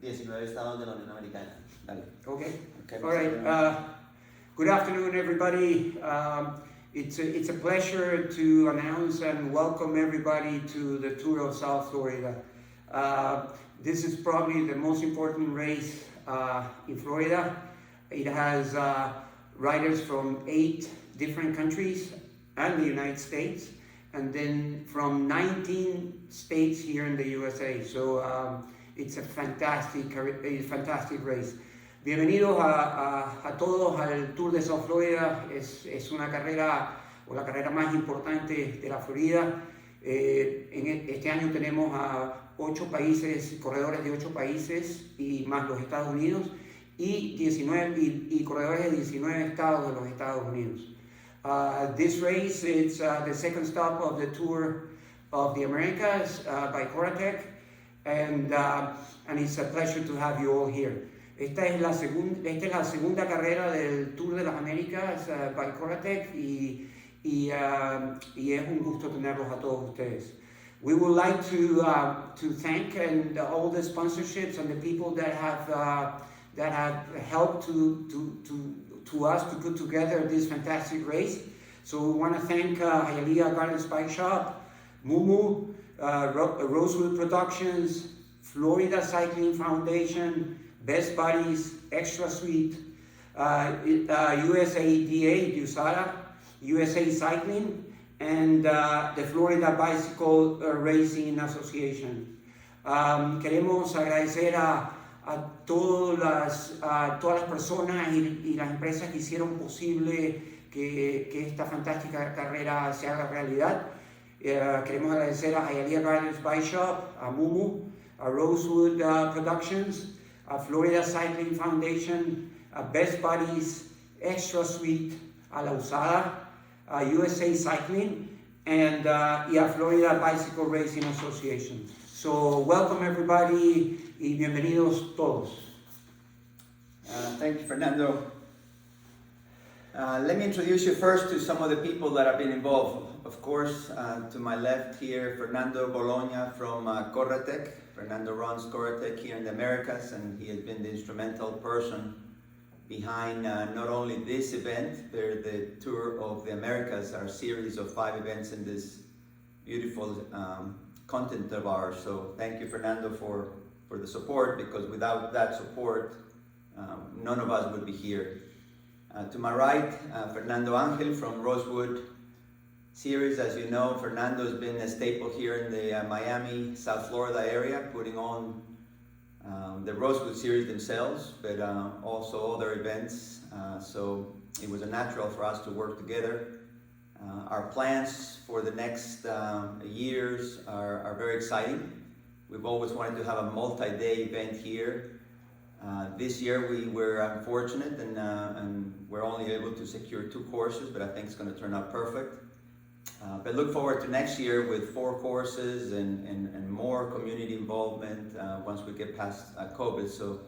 19 estados de la Unión Americana. Dale. Okay. All right. Good afternoon, everybody. It's a pleasure to announce and welcome everybody to the Tour of South Florida. This is probably the most important race in Florida. It has riders from 8 different countries and the United States, and then from 19 states here in the USA. So it's a fantastic race. Bienvenidos a todos al Tour de South Florida. Es una carrera, o la carrera más importante de la Florida. Este año tenemos a 8 países, corredores de 8 países y más los Estados Unidos, y corredores de 19 estados de los Estados Unidos. This race, it's the second stop of the Tour of the Americas by Corratec, and it's a pleasure to have you all here. Esta es la segunda carrera del Tour de las Américas by Corratec y es un gusto tenerlos a todos ustedes. We would like to thank all the sponsorships and the people that have helped to us to put together this fantastic race. So we want to thank Hialeah Gardens Bike Shop, Mumu, Rosewood Productions, Florida Cycling Foundation, Best Buddies, Extra Sweet, USADA, USADA, USA Cycling, and the Florida Bicycle Racing Association. Queremos agradecer a todas las personas y las empresas que hicieron posible que esta fantástica carrera se haga realidad. Queremos agradecer a Hialeah Gardens Bike Shop, a Mumu, a Rosewood Productions, a Florida Cycling Foundation, a Best Buddies, Extra Sweet, a la USADA, a USA Cycling, and a Florida Bicycle Racing Association. So welcome everybody y bienvenidos todos. Thank you, Fernando. Let me introduce you first to some of the people that have been involved. Of course, to my left here, Fernando Bologna from Corratec. Fernando runs Corratec here in the Americas, and he has been the instrumental person behind not only this event, but the Tour of the Americas, our series of 5 events in this beautiful content of ours. So thank you, Fernando, for the support, because without that support, none of us would be here. To my right, Fernando Angel from Rosewood Series. As you know, Fernando has been a staple here in the Miami, South Florida area, putting on the Rosewood Series themselves, but also other events. So it was a natural for us to work together. Our plans for the next years are very exciting. We've always wanted to have a multi-day event here. This year we were unfortunate and we're only able to secure 2 courses, but I think it's going to turn out perfect. But look forward to next year with 4 courses and more community involvement once we get past COVID. So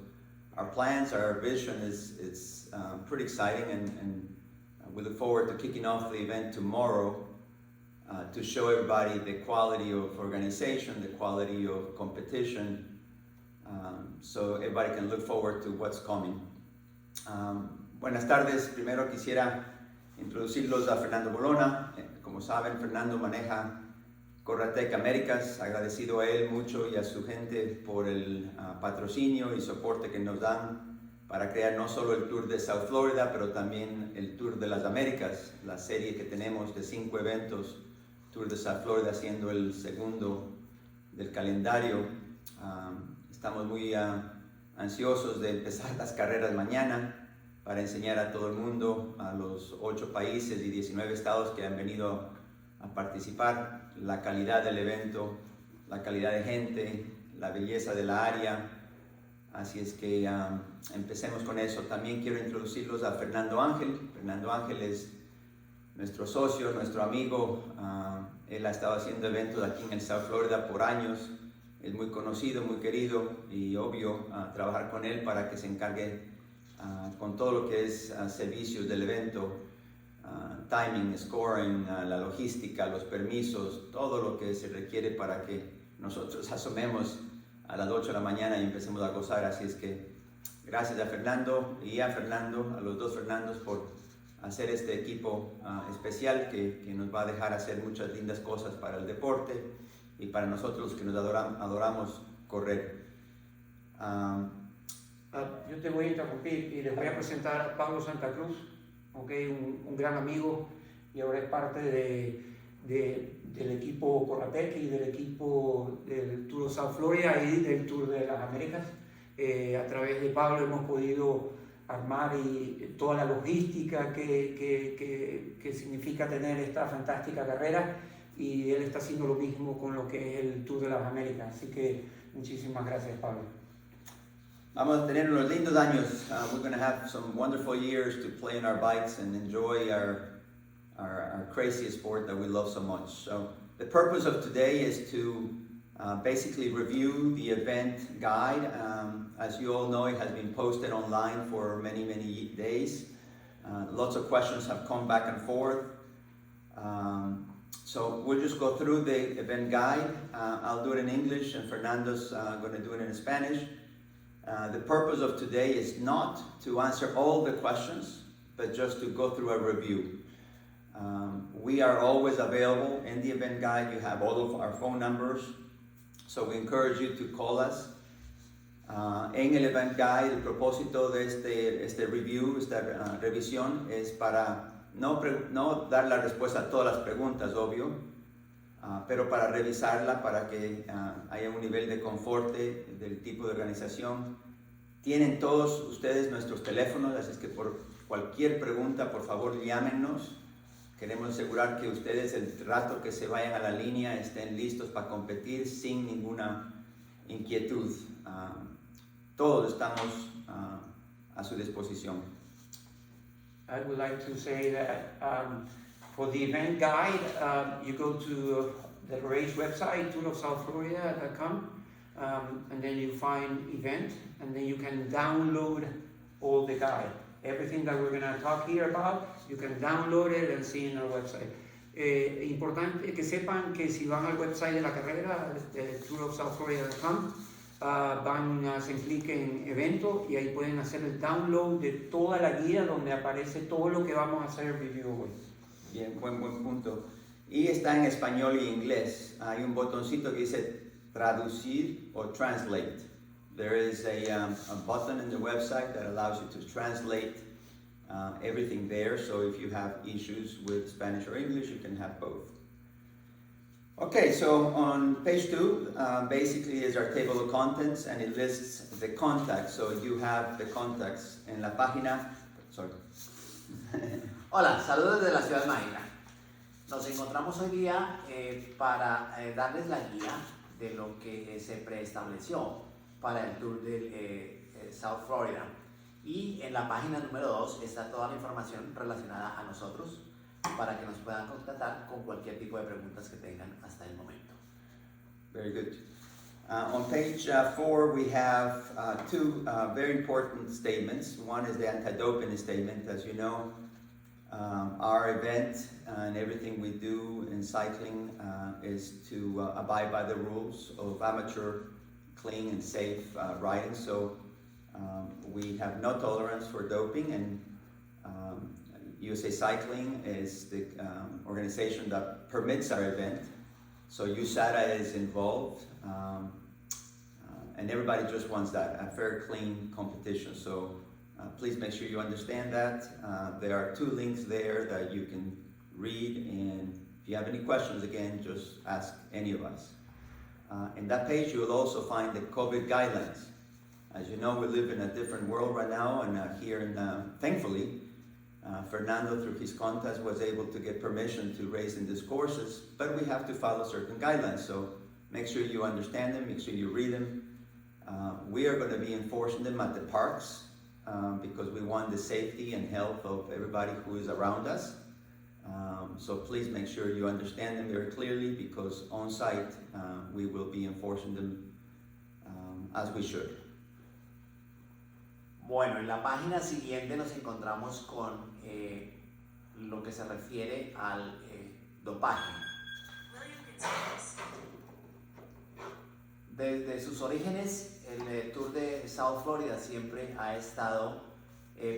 our plans, our vision is pretty exciting, and we look forward to kicking off the event tomorrow to show everybody the quality of organization, the quality of competition, so everybody can look forward to what's coming. Buenas tardes. Primero quisiera introducirlos a Fernando Bologna. Como saben, Fernando maneja Corratec Américas. Agradecido a él mucho y a su gente por el patrocinio y soporte que nos dan para crear no solo el Tour de South Florida, pero también el Tour de las Américas, la serie que tenemos de 5 eventos, Tour de South Florida siendo el segundo del calendario. Estamos muy ansiosos de empezar las carreras mañana para enseñar a todo el mundo, a los 8 países y 19 estados que han venido a participar, la calidad del evento, la calidad de gente, la belleza de la área. Así es que empecemos con eso. También quiero introducirlos a Fernando Ángel. Fernando Ángel es nuestro socio, nuestro amigo. Él ha estado haciendo eventos aquí en el South Florida por años. Es muy conocido, muy querido, y obvio trabajar con él para que se encargue con todo lo que es servicios del evento, timing, scoring, la logística, los permisos, todo lo que se requiere para que nosotros asumamos a las 8 de la mañana y empecemos a gozar. Así es que gracias a Fernando y a Fernando, a los dos Fernandos, por hacer este equipo especial que nos va a dejar hacer muchas lindas cosas para el deporte y para nosotros que nos adoramos correr. Yo te voy a interrumpir y les voy a presentar a Pablo Santa Cruz, okay, un gran amigo y ahora es parte del equipo Corratec y del equipo del Tour of South Florida y del Tour de las Américas. A través de Pablo hemos podido armar toda la logística que significa tener esta fantástica carrera, y él está haciendo lo mismo con lo que es el Tour de las Américas. Así que muchísimas gracias, Pablo. Vamos a tener unos lindos años. We're going to have some wonderful years to play on our bikes and enjoy our crazy sport that we love so much. So the purpose of today is to basically review the event guide. As you all know, it has been posted online for many days. Lots of questions have come back and forth. So we'll just go through the event guide. I'll do it in English and Fernando's going to do it in Spanish. The purpose of today is not to answer all the questions, but just to go through a review. We are always available in the event guide. You have all of our phone numbers, so we encourage you to call us. En el event guide, el propósito de este review, esta revisión, es para no dar la respuesta a todas las preguntas, obvio, pero para revisarla, para que haya un nivel de confort del tipo de organización. Tienen todos ustedes nuestros teléfonos, así es que por cualquier pregunta, por favor, llámenos. Queremos asegurar que ustedes, el rato que se vayan a la línea, estén listos para competir sin ninguna inquietud. Todos estamos a su disposición. I would like to say that for the event guide, you go to the race website, tourofsouthflorida.com, and then you find event, and then you can download all the guide. Everything that we're going to talk here about, you can download it and see in our website. Importante que sepan que si van al website de la carrera, tourofsouthflorida.com, hacen clic en evento y ahí pueden hacer el download de toda la guía donde aparece todo lo que vamos a hacer review hoy. Bien, buen punto. Y está en español y inglés. Hay un botoncito que dice traducir o translate. There is a button in the website that allows you to translate everything there. So if you have issues with Spanish or English, you can have both. Okay, so on page 2, basically is our table of contents, and it lists the contacts. So you have the contacts en la página. Sorry. Hola, saludos desde la Ciudad Mágica. Nos encontramos hoy día para darles la guía de lo que se preestableció para el Tour de South Florida. Y en la página número 2 está toda la información relacionada a nosotros, para que nos puedan contactar con cualquier tipo de preguntas que tengan hasta el momento. Very good. On page 4, we have two very important statements. One is the anti-doping statement. As you know, our event and everything we do in cycling is to abide by the rules of amateur, clean and safe riding. So we have no tolerance for doping, and USA Cycling is the organization that permits our event. So USADA is involved, and everybody just wants that, a fair, clean competition. So please make sure you understand that. There are 2 links there that you can read, and if you have any questions, again, just ask any of us. In that page, you will also find the COVID guidelines. As you know, we live in a different world right now, and here in, thankfully, Fernando, through his contacts, was able to get permission to race in these courses, but we have to follow certain guidelines. So make sure you understand them, make sure you read them. We are going to be enforcing them at the parks because we want the safety and health of everybody who is around us. So please make sure you understand them very clearly, because on site we will be enforcing them as we should. Bueno, en la página siguiente nos encontramos con lo que se refiere al dopaje. Desde sus orígenes, el Tour de South Florida siempre ha estado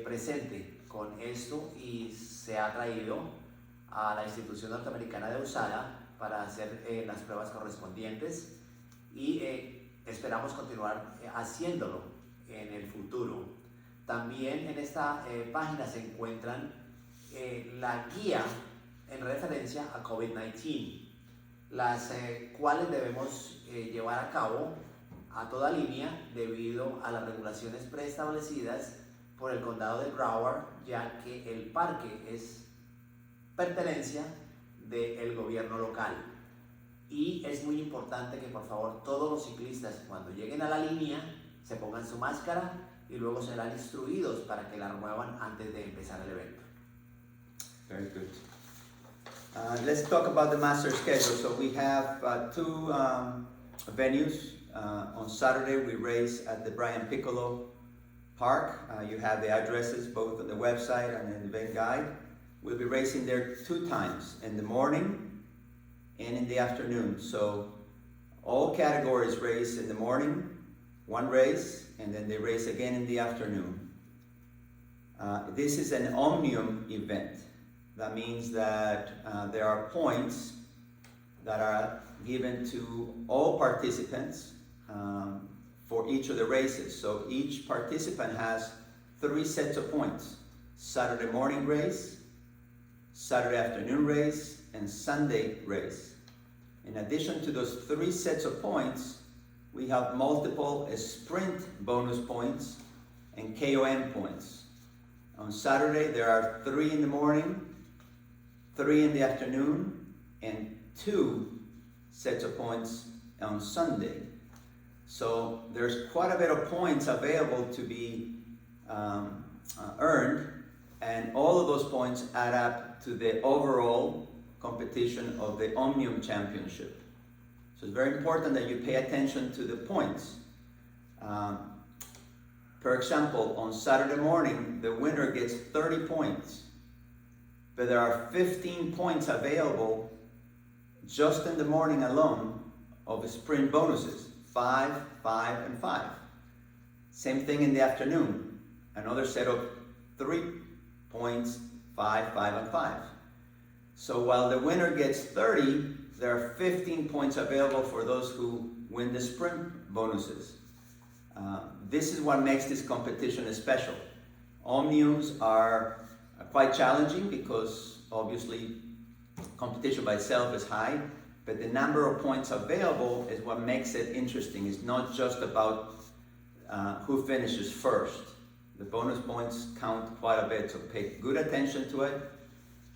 presente con esto y se ha traído a la institución norteamericana de USADA para hacer las pruebas correspondientes y esperamos continuar haciéndolo en el futuro. También en esta página se encuentran la guía en referencia a COVID-19, las cuales debemos llevar a cabo a toda línea debido a las regulaciones preestablecidas por el condado de Broward, ya que el parque es pertenencia del gobierno local. Y es muy importante que por favor todos los ciclistas cuando lleguen a la línea se pongan su máscara y luego serán instruidos para que la remuevan antes de empezar el evento. Very good. Let's talk about the master schedule. So we have two venues. On Saturday we race at the Brian Piccolo Park. You have the addresses both on the website and in the event guide. We'll be racing there 2 times, in the morning and in the afternoon. So all categories race in the morning, 1 race, and then they race again in the afternoon. This is an omnium event. That means that there are points that are given to all participants for each of the races. So each participant has 3 sets of points: Saturday morning race, Saturday afternoon race, and Sunday race. In addition to those 3 sets of points, we have multiple sprint bonus points and KOM points. On Saturday, there are 3 in the morning, 3 in the afternoon, and 2 sets of points on Sunday. So there's quite a bit of points available to be earned, and all of those points add up to the overall competition of the Omnium Championship. So it's very important that you pay attention to the points. For example, on Saturday morning, the winner gets 30 points, but there are 15 points available just in the morning alone of sprint bonuses, 5, 5, and 5. Same thing in the afternoon, another set of 3 points, 5, 5, and 5. So while the winner gets 30, there are 15 points available for those who win the sprint bonuses. This is what makes this competition special. Omniums are quite challenging because obviously competition by itself is high, but the number of points available is what makes it interesting. It's not just about who finishes first. The bonus points count quite a bit, so pay good attention to it.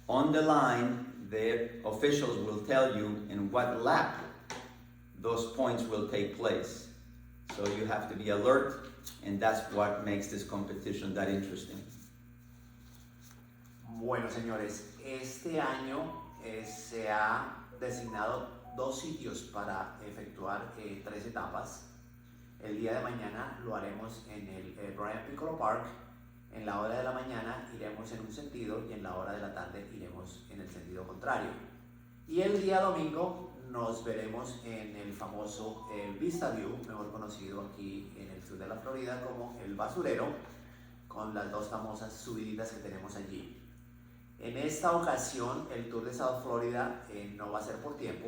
On the line, the officials will tell you in what lap those points will take place. So you have to be alert, and that's what makes this competition that interesting. Bueno, señores, este año se ha designado 2 sitios para efectuar 3 etapas. El día de mañana lo haremos en el Brian Piccolo Park. En la hora de la mañana iremos en un sentido y en la hora de la tarde iremos en el sentido contrario. Y el día domingo nos veremos en el famoso Vista View, mejor conocido aquí en el sur de la Florida como el basurero, con las 2 famosas subiditas que tenemos allí. En esta ocasión el Tour de South Florida no va a ser por tiempo,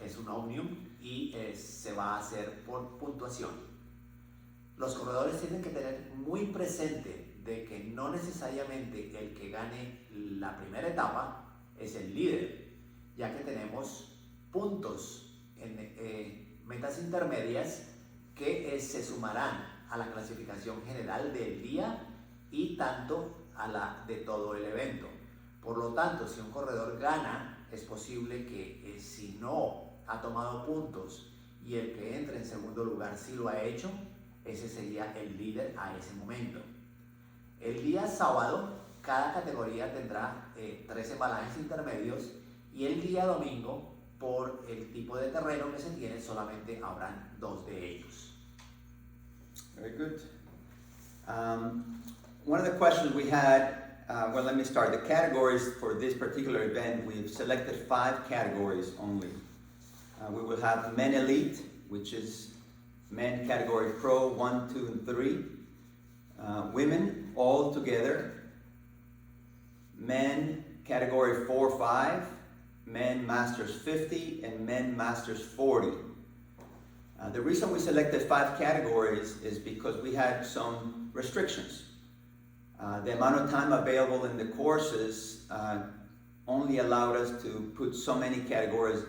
es un Omnium y se va a hacer por puntuación. Los corredores tienen que tener muy presente de que no necesariamente el que gane la primera etapa es el líder, ya que tenemos puntos en metas intermedias que se sumarán a la clasificación general del día y tanto a la de todo el evento. Por lo tanto, si un corredor gana, es posible que si no ha tomado puntos y el que entre en segundo lugar sí lo ha hecho, ese sería el líder a ese momento. El día sábado, cada categoría tendrá 3 embalajes intermedios y el día domingo, por el tipo de terreno que se tiene, solamente habrán 2 de ellos. Very good. One of the questions we had, well, let me start. The categories for this particular event, we've selected 5 categories only. We will have Men Elite, which is Men category Pro 1, 2, and 3. Women all together. Men category 4, 5. Men Masters 50 and Men Masters 40. The reason we selected 5 categories is because we had some restrictions. The amount of time available in the courses only allowed us to put so many categories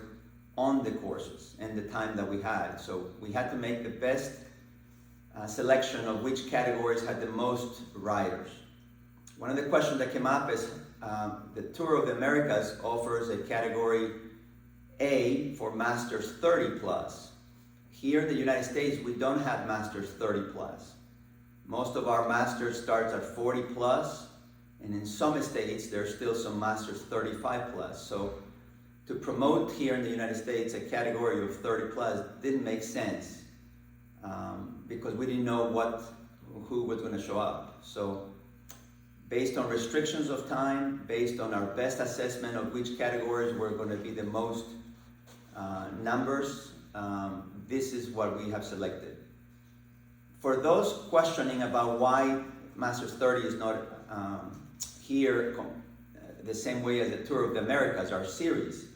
on the courses and the time that we had. So we had to make the best selection of which categories had the most riders. One of the questions that came up is the Tour of the Americas offers a category A for Masters 30 plus. Here in the United States, we don't have Masters 30 plus. Most of our Masters starts at 40 plus, and in some states, there's still some Masters 35 plus. So to promote here in the United States a category of 30 plus didn't make sense because we didn't know who was going to show up. So based on restrictions of time, based on our best assessment of which categories were going to be the most numbers, this is what we have selected. For those questioning about why Masters 30 is not here the same way as the Tour of the Americas, our series,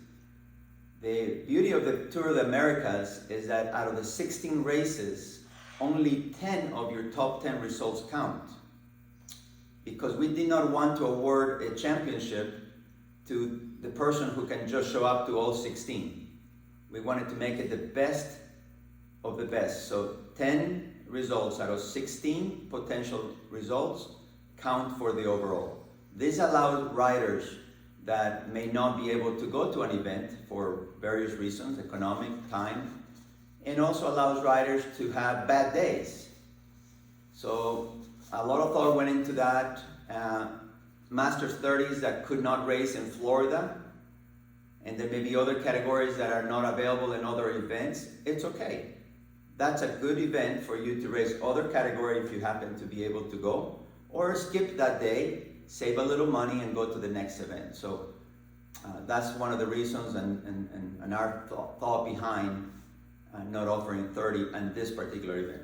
the beauty of the Tour of the Americas is that out of the 16 races, only 10 of your top 10 results count. Because we did not want to award a championship to the person who can just show up to all 16. We wanted to make it the best of the best. So 10 results out of 16 potential results count for the overall. This allows riders that may not be able to go to an event for various reasons, economic, time, and also allows riders to have bad days. So a lot of thought went into that. Masters 30s that could not race in Florida, and there may be other categories that are not available in other events. It's okay. That's a good event for you to race other category if you happen to be able to go, or skip that day, save a little money, and go to the next event. So that's one of the reasons and our thought behind not offering 30 on this particular event.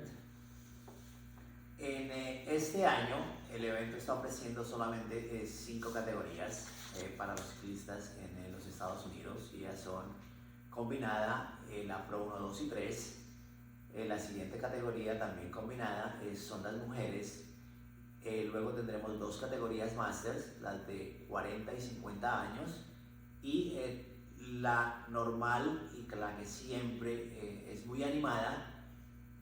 En este año el evento está ofreciendo solamente 5 categorías para los ciclistas en los Estados Unidos, y ya son combinada la Pro 1, 2 y 3. La siguiente categoría también combinada son las mujeres. Luego tendremos 2 categorías Masters, las de 40 y 50 años, y la normal y la que siempre es muy animada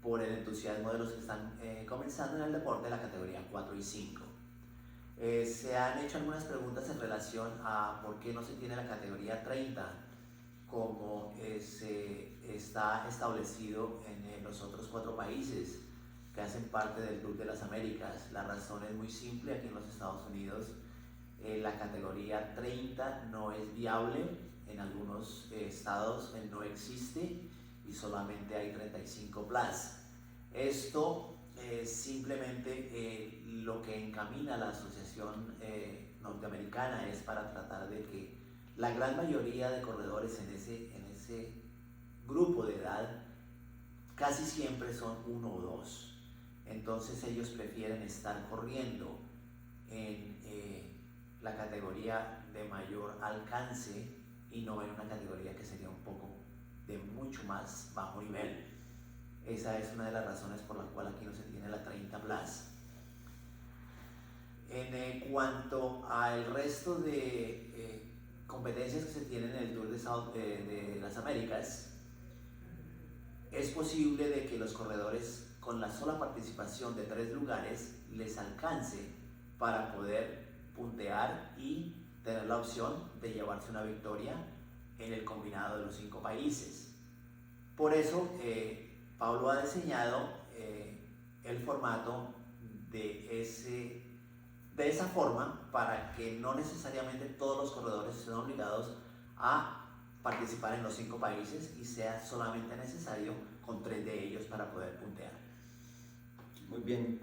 por el entusiasmo de los que están comenzando en el deporte, la categoría 4 y 5. Se han hecho algunas preguntas en relación a por qué no se tiene la categoría 30 como se está establecido en los otros 4 países que hacen parte del Tour de las Américas. La razón es muy simple: aquí en los Estados Unidos la categoría 30 no es viable, en algunos estados no existe y solamente hay 35 plus. Esto simplemente lo que encamina la Asociación Norteamericana es para tratar de que la gran mayoría de corredores en ese grupo de edad casi siempre son 1 o 2. Entonces ellos prefieren estar corriendo en la categoría de mayor alcance y no en una categoría que sería un poco de mucho más bajo nivel. Esa es una de las razones por la cual aquí no se tiene la 30 plus. En cuanto al resto de competencias que se tienen en el Tour de las Américas, es posible de que los corredores con la sola participación de 3 lugares les alcance para poder puntear y tener la opción de llevarse una victoria en el combinado de los 5 países. Por eso Pablo ha diseñado el formato de esa forma para que no necesariamente todos los corredores estén obligados a participar en los 5 países y sea solamente necesario con 3 de ellos para poder puntear. Muy bien.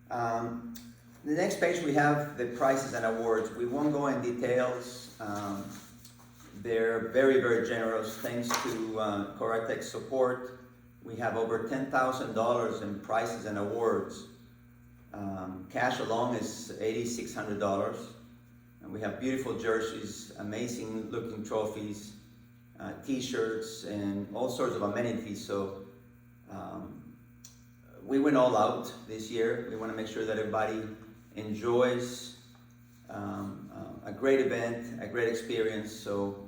The next page we have the prizes and awards. We won't go in details. They're very, very generous thanks to Coratec's support. We have over $10,000 in prizes and awards. Cash alone is $8,600. And we have beautiful jerseys, amazing looking trophies, t-shirts, and all sorts of amenities. So we went all out this year. We want to make sure that everybody enjoys a great event, a great experience. So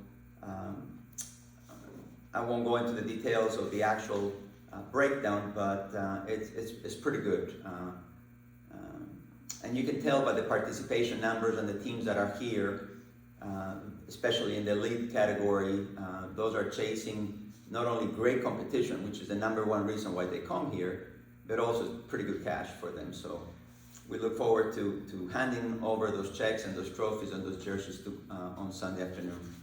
I won't go into the details of the actual breakdown, but it's pretty good. And you can tell by the participation numbers and the teams that are here, especially in the elite category, those are chasing not only great competition, which is the #1 reason why they come here, but also pretty good cash for them. So we look forward to handing over those checks and those trophies and those jerseys on Sunday afternoon.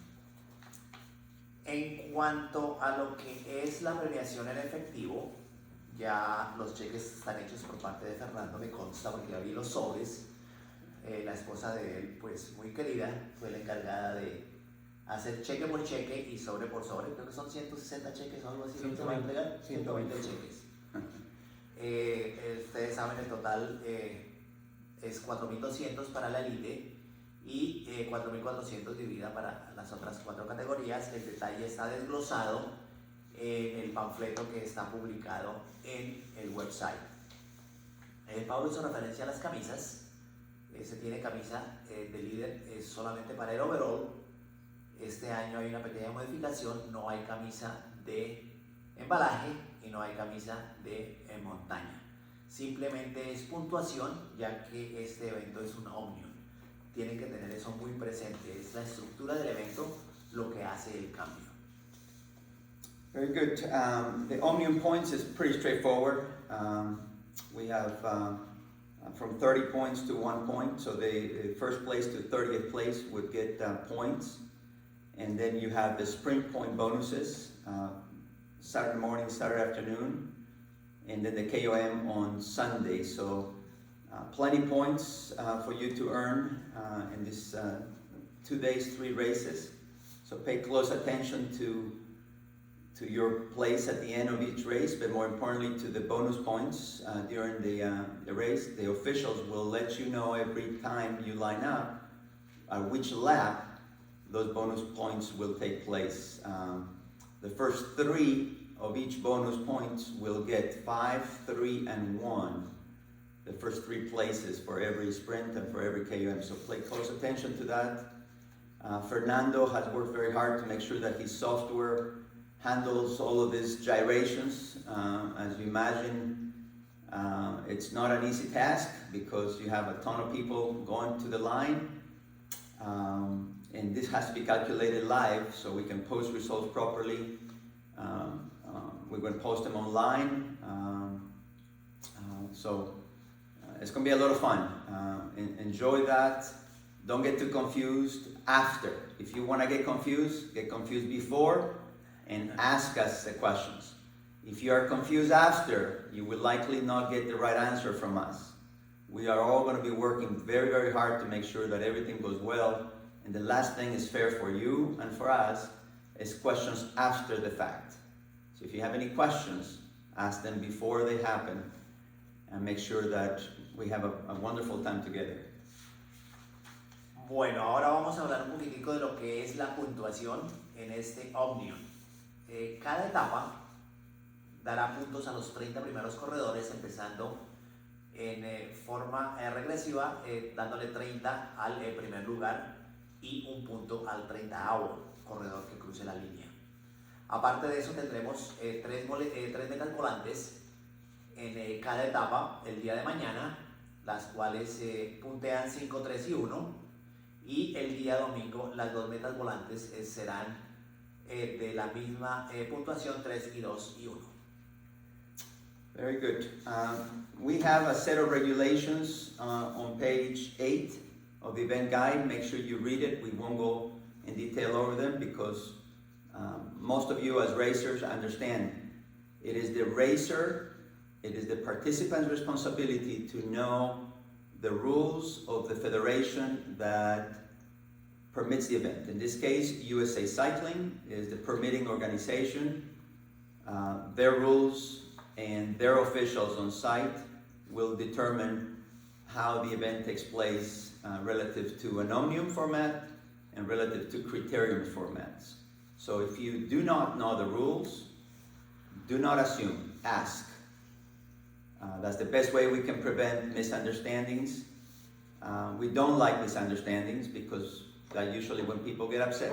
En cuanto a lo que es la premiación en efectivo, ya los cheques están hechos por parte de Fernando, me consta porque ya vi los sobres. La esposa de él, pues muy querida, fue la encargada de hacer cheque por cheque y sobre por sobre. Creo que son 160 cheques o algo así. 120, ¿Se va a entregar? 120 cheques. Ustedes saben, el total es 4.200 para la elite y 4.400 dividida para las otras 4 categorías. El detalle está desglosado en el panfleto que está publicado en el website. Pablo hizo referencia a las camisas. Se tiene camisa de líder solamente para el overall. Este año hay una pequeña modificación, no hay camisa de embalaje y no hay camisa de montaña. Simplemente es puntuación, ya que este evento es un omnium. Tienen que tener eso muy presente. Es la estructura del evento lo que hace el cambio. Very good. The Omnium points is pretty straightforward. We have from 30 points to 1 point, so the first place to 30th place would get points. And then you have the sprint point bonuses, Saturday morning, Saturday afternoon, and then the KOM on Sunday. So plenty points for you to earn in this 2 days, 3 races. So pay close attention to your place at the end of each race, but more importantly to the bonus points during the race. The officials will let you know every time you line up at which lap those bonus points will take place. The first 3 of each bonus points will get 5, 3, and 1. The first 3 places for every sprint and for every KOM. So pay close attention to that. Fernando has worked very hard to make sure that his software handles all of these gyrations. As you imagine, it's not an easy task because you have a ton of people going to the line. And this has to be calculated live so we can post results properly. We're going to post them online. So it's going to be a lot of fun. Enjoy that. Don't get too confused after. If you want to get confused before and ask us the questions. If you are confused after, you will likely not get the right answer from us. We are all going to be working very, very hard to make sure that everything goes well. And the last thing is fair for you and for us is questions after the fact. So if you have any questions, ask them before they happen and make sure that we have a wonderful time together. Bueno, ahora vamos a hablar un poquitico de lo que es la puntuación en este Omnium. Cada etapa dará puntos a los 30 primeros corredores, empezando en forma regresiva, dándole 30 al primer lugar y 1 punto al 30º corredor que cruce la línea. Aparte de eso, tendremos 3 metas volantes en cada etapa el día de mañana, las cuales puntean 5, 3 y 1, y el día domingo las 2 metas volantes serán de la misma puntuación, 3 y 2 y 1. Very good. We have a set of regulations on page 8 of the event guide. Make sure you read it. We won't go in detail over them because most of you as racers understand it is the racer, it is the participant's responsibility to know the rules of the federation that permits the event. In this case, USA Cycling is the permitting organization. Their rules and their officials on site will determine how the event takes place relative to an omnium format and relative to criterium formats. So if you do not know the rules, do not assume, ask. That's the best way we can prevent misunderstandings. We don't like misunderstandings because that usually when people get upset.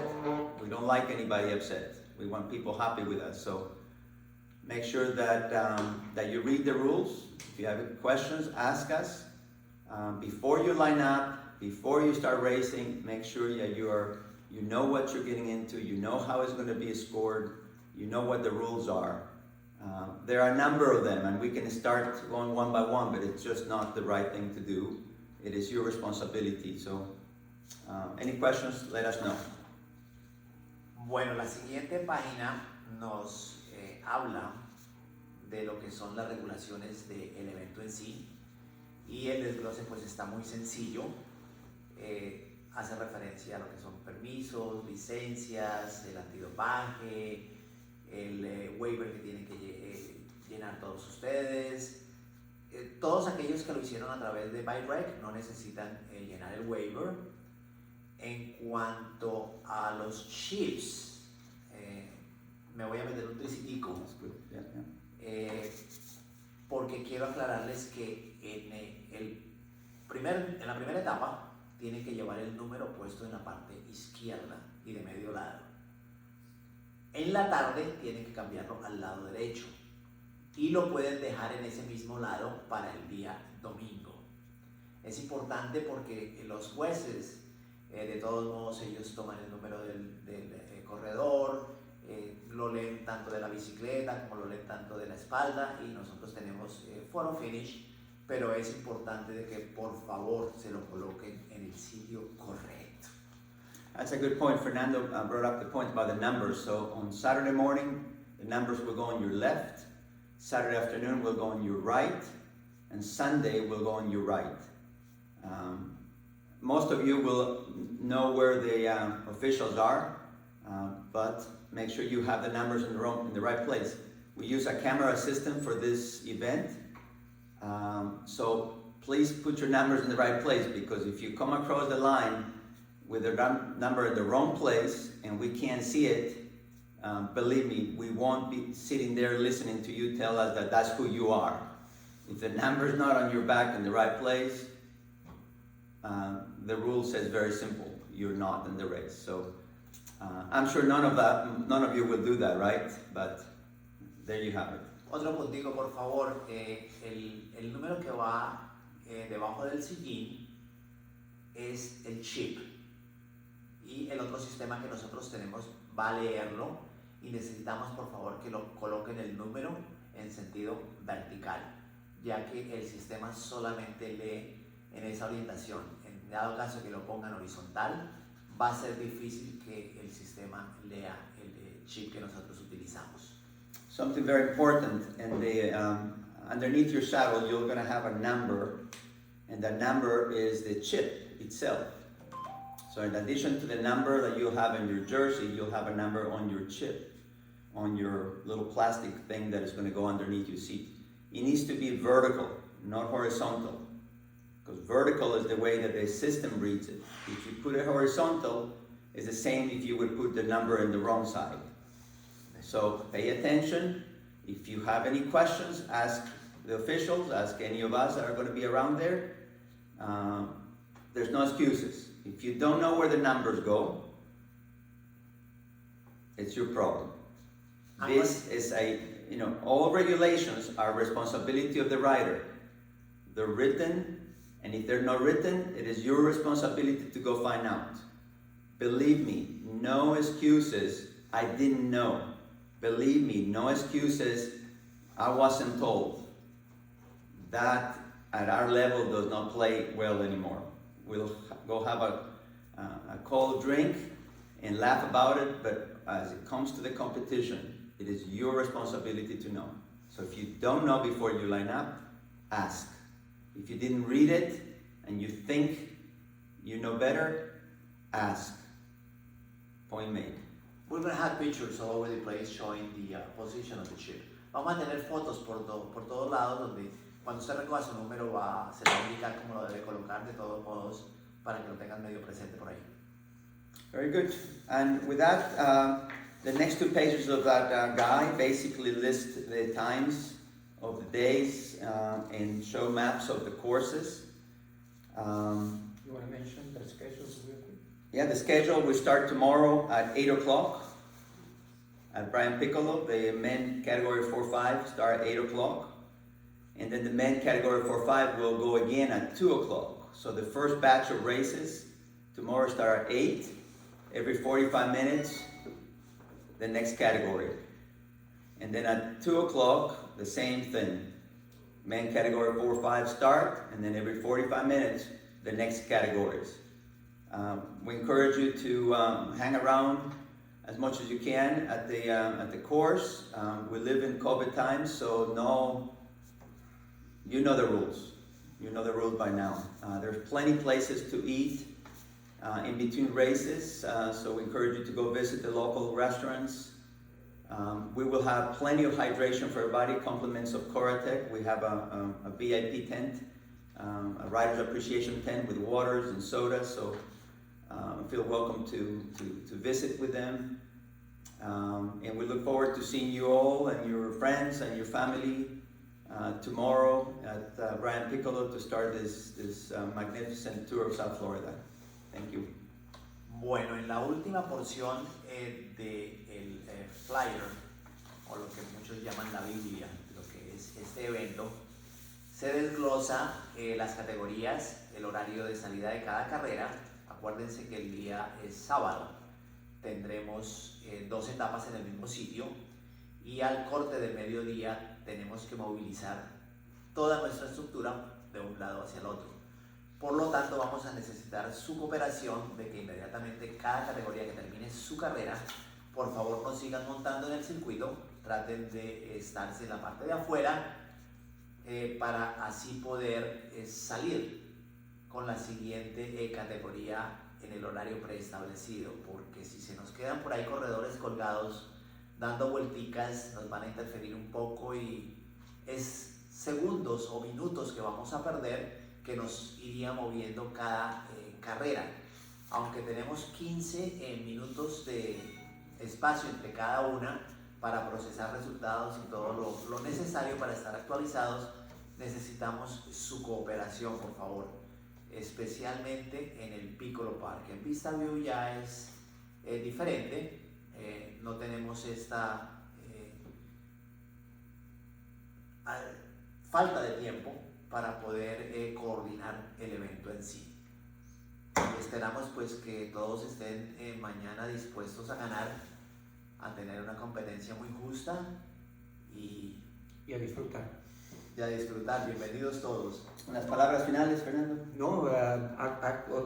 We don't like anybody upset. We want people happy with us. So make sure that, that you read the rules. If you have questions, ask us. Before you line up, before you start racing, make sure that you know what you're getting into, you know how it's going to be scored, you know what the rules are. There are a number of them, and we can start going one by one, but it's just not the right thing to do. It is your responsibility. So, any questions, let us know. Bueno, la siguiente página nos habla de lo que son las regulaciones del evento en sí, y el desglose pues está muy sencillo. Hace referencia a lo que son permisos, licencias, el antidopaje, el waiver que tienen que llenar todos ustedes. Todos aquellos que lo hicieron a través de ByRec no necesitan llenar el waiver. En cuanto a los chips, me voy a meter un tricitico, porque quiero aclararles que en la primera etapa tienen que llevar el número puesto en la parte izquierda y de medio lado. En la tarde tienen que cambiarlo al lado derecho y lo pueden dejar en ese mismo lado para el día domingo. Es importante porque los jueces, de todos modos, ellos toman el número del corredor, lo leen tanto de la bicicleta como lo leen tanto de la espalda, y nosotros tenemos photo finish, pero es importante de que por favor se lo coloquen en el sitio correcto. That's a good point. Fernando brought up the point about the numbers. So on Saturday morning, the numbers will go on your left, Saturday afternoon will go on your right, and Sunday will go on your right. Most of you will know where the officials are, but make sure you have the numbers in the right place. We use a camera system for this event, so please put your numbers in the right place, because if you come across the line with the number in the wrong place and we can't see it, believe me, we won't be sitting there listening to you tell us that that's who you are. If the number's not on your back in the right place, the rule says very simple, you're not in the race. So I'm sure none of you will do that, right? But there you have it. Otro puntico, por favor, el número que va debajo del sillín es el chip, y el otro sistema que nosotros tenemos va a leerlo, y necesitamos por favor que lo coloquen el número en sentido vertical, ya que el sistema solamente lee en esa orientación. En dado caso que lo pongan horizontal, va a ser difícil que el sistema lea el chip que nosotros utilizamos. Something very important, and underneath your saddle you're going to have a number, and that number is the chip itself. So in addition to the number that you'll have in your jersey, you'll have a number on your chip, on your little plastic thing that is going to go underneath your seat. It needs to be vertical, not horizontal, because vertical is the way that the system reads it. If you put it horizontal, it's the same if you would put the number in the wrong side. So pay attention. If you have any questions, ask the officials, ask any of us that are going to be around there. There's no excuses. If you don't know where the numbers go, it's your problem. This is all regulations are responsibility of the rider. They're written, and if they're not written, it is your responsibility to go find out. Believe me, no excuses, I didn't know. Believe me, no excuses, I wasn't told. That at our level does not play well anymore. We'll go have a cold drink and laugh about it, but as it comes to the competition, it is your responsibility to know. So if you don't know before you line up, ask. If you didn't read it and you think you know better, ask. Point made. We're going to have pictures all over the place showing the position of the chip. Vamos a tener fotos por todos lados donde cuando usted recoja su número se le va a indicar cómo lo debe colocar de todos modos para que lo tengan medio presente por ahí. Very good. And with that, the next 2 pages of that guide basically list the times of the days and show maps of the courses. You want to mention the schedules real quick? Yeah, the schedule, we start tomorrow at 8 o'clock at Brian Piccolo. The men category 4-5 start at 8 o'clock. And then the men category 4-5 will go again at 2 o'clock. So the first batch of races tomorrow start at 8. Every 45 minutes, the next category. And then at 2 o'clock, the same thing. Men category 4-5 start, and then every 45 minutes, the next categories. We encourage you to hang around as much as you can at the course. We live in COVID times, so you know the rules. You know the rules by now. There's plenty places to eat in between races, so we encourage you to go visit the local restaurants. We will have plenty of hydration for everybody, compliments of Coratec. We have a VIP tent, a rider's appreciation tent with waters and sodas, so feel welcome to visit with them. And we look forward to seeing you all and your friends and your family tomorrow at Brian Piccolo to start this magnificent tour of South Florida. Thank you. Bueno, en la última porción del flyer, o lo que muchos llaman la Biblia, lo que es este evento, se desglosa las categorías, el horario de salida de cada carrera. Acuérdense que el día es sábado, tendremos 2 etapas en el mismo sitio y al corte del mediodía tenemos que movilizar toda nuestra estructura de un lado hacia el otro. Por lo tanto, vamos a necesitar su cooperación de que inmediatamente cada categoría que termine su carrera, por favor no sigan montando en el circuito, traten de estarse en la parte de afuera para así poder salir con la siguiente categoría en el horario preestablecido, porque si se nos quedan por ahí corredores colgados dando vuelticas nos van a interferir un poco y es segundos o minutos que vamos a perder que nos iría moviendo cada carrera. Aunque tenemos 15 minutos de espacio entre cada una para procesar resultados y todo lo necesario para estar actualizados, necesitamos su cooperación, por favor, especialmente en el Piccolo Park. En Vista View ya es diferente, no tenemos esta falta de tiempo para poder coordinar el evento en sí. Y esperamos pues que todos estén mañana dispuestos a ganar, a tener una competencia muy justa y a disfrutar. Y a disfrutar. Bienvenidos todos. Unas palabras finales, Fernando. No,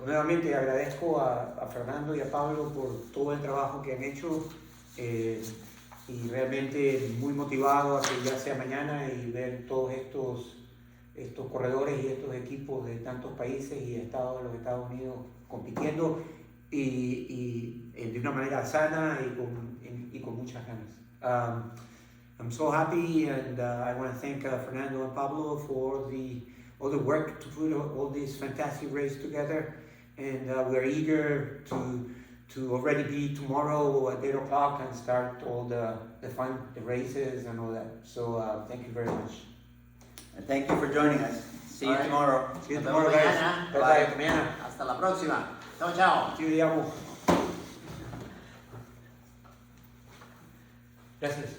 nuevamente agradezco a Fernando y a Pablo por todo el trabajo que han hecho y realmente muy motivado a que ya sea mañana y ver todos estos corredores y estos equipos de tantos países y estados de los Estados Unidos compitiendo y de una manera sana y con muchas ganas. I'm so happy and I want to thank Fernando and Pablo for all the work to put all this fantastic race together, and we're eager to already be tomorrow at 8 o'clock and start all the fun, the races and all that. So thank you very much. And thank you for joining us. See you tomorrow. See you Nos vemos tomorrow, guys. mañana. Bye mañana. Hasta la próxima. Chao, chao. Ci vediamo. Gracias.